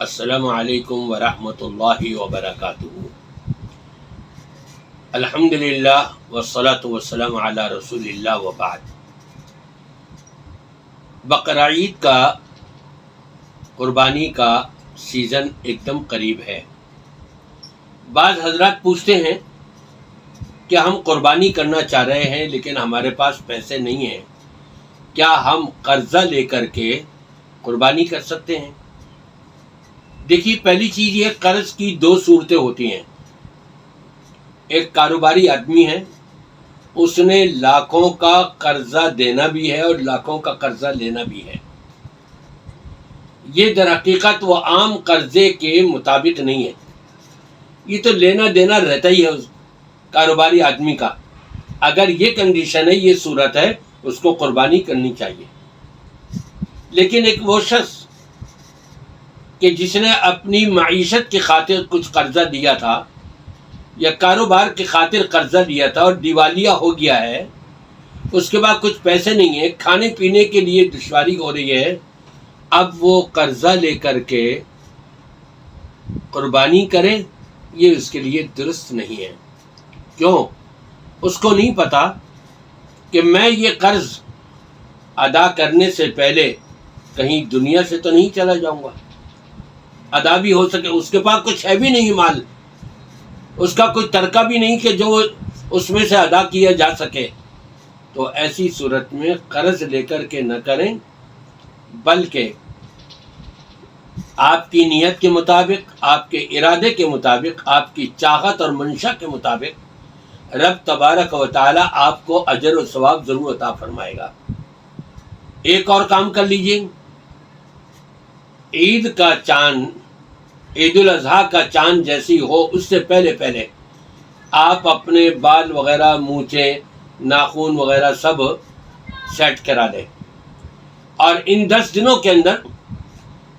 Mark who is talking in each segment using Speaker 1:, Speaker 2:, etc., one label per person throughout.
Speaker 1: السلام علیکم ورحمۃ اللہ وبرکاتہ۔ الحمدللہ والصلاۃ والسلام علی رسول اللہ وبعد۔ بقرعید کا قربانی کا سیزن ایک دم قریب ہے۔ بعض حضرات پوچھتے ہیں کہ ہم قربانی کرنا چاہ رہے ہیں لیکن ہمارے پاس پیسے نہیں ہیں، کیا ہم قرضہ لے کر کے قربانی کر سکتے ہیں؟ دیکھیے، پہلی چیز یہ، قرض کی دو صورتیں ہوتی ہیں۔ ایک کاروباری آدمی ہے، اس نے لاکھوں کا قرضہ دینا بھی ہے اور لاکھوں کا قرضہ لینا بھی ہے۔ یہ در حقیقت وہ عام قرضے کے مطابق نہیں ہے، یہ تو لینا دینا رہتا ہی ہے اس کاروباری آدمی کا۔ اگر یہ کنڈیشن ہے، یہ صورت ہے، اس کو قربانی کرنی چاہیے۔ لیکن ایک وہ شخص کہ جس نے اپنی معیشت کی خاطر کچھ قرضہ دیا تھا یا کاروبار کی خاطر قرضہ لیا تھا اور دیوالیہ ہو گیا ہے، اس کے بعد کچھ پیسے نہیں ہیں، کھانے پینے کے لیے دشواری ہو رہی ہے، اب وہ قرضہ لے کر کے قربانی کرے، یہ اس کے لیے درست نہیں ہے۔ کیوں؟ اس کو نہیں پتا کہ میں یہ قرض ادا کرنے سے پہلے کہیں دنیا سے تو نہیں چلا جاؤں گا، ادا بھی ہو سکے۔ اس کے پاس کچھ ہے بھی نہیں مال، اس کا کوئی ترکہ بھی نہیں کہ جو اس میں سے ادا کیا جا سکے۔ تو ایسی صورت میں قرض لے کر کے نہ کریں، بلکہ آپ کی نیت کے مطابق، آپ کے ارادے کے مطابق، آپ کی چاہت اور منشا کے مطابق رب تبارک و تعالی آپ کو اجر و ثواب ضرور عطا فرمائے گا۔ ایک اور کام کر لیجئے، عید کا چاند، عید الاضحیٰ کا چاند جیسی ہو، اس سے پہلے آپ اپنے بال وغیرہ، مونچھیں، ناخن وغیرہ سب سیٹ کرا دیں، اور ان 10 دنوں کے اندر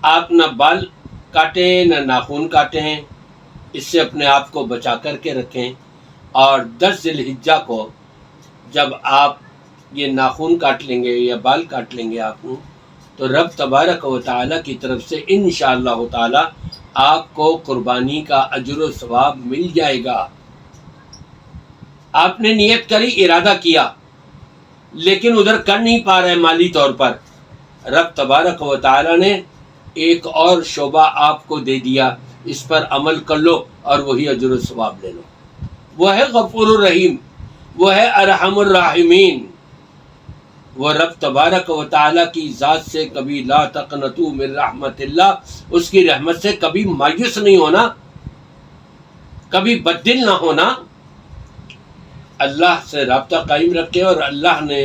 Speaker 1: آپ نہ بال کاٹیں نہ ناخن کاٹیں، اس سے اپنے آپ کو بچا کر کے رکھیں۔ اور 10 ذی الحجہ کو جب آپ یہ ناخن کاٹ لیں گے یا بال کاٹ لیں گے آپ، تو رب تبارک و تعالیٰ کی طرف سے انشاءاللہ تعالیٰ آپ کو قربانی کا اجر و ثواب مل جائے گا۔ آپ نے نیت کری، ارادہ کیا، لیکن ادھر کر نہیں پا رہے مالی طور پر، رب تبارک و تعالیٰ نے ایک اور شعبہ آپ کو دے دیا، اس پر عمل کر لو اور وہی اجر و ثواب لے لو۔ وہ ہے غفور الرحیم، وہ ہے ارحم الراحمین۔ وہ رب تبارک و تعالیٰ کی ذات سے کبھی لا تقنطوا من رحمت اللہ، اس کی رحمت سے کبھی مایوس نہیں ہونا، کبھی بددل نہ ہونا۔ اللہ سے رابطہ قائم رکھے اور اللہ نے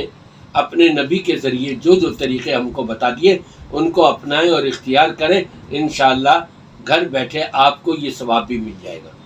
Speaker 1: اپنے نبی کے ذریعے جو طریقے ہم کو بتا دیے ان کو اپنائیں اور اختیار کریں، انشاءاللہ گھر بیٹھے آپ کو یہ ثواب بھی مل جائے گا۔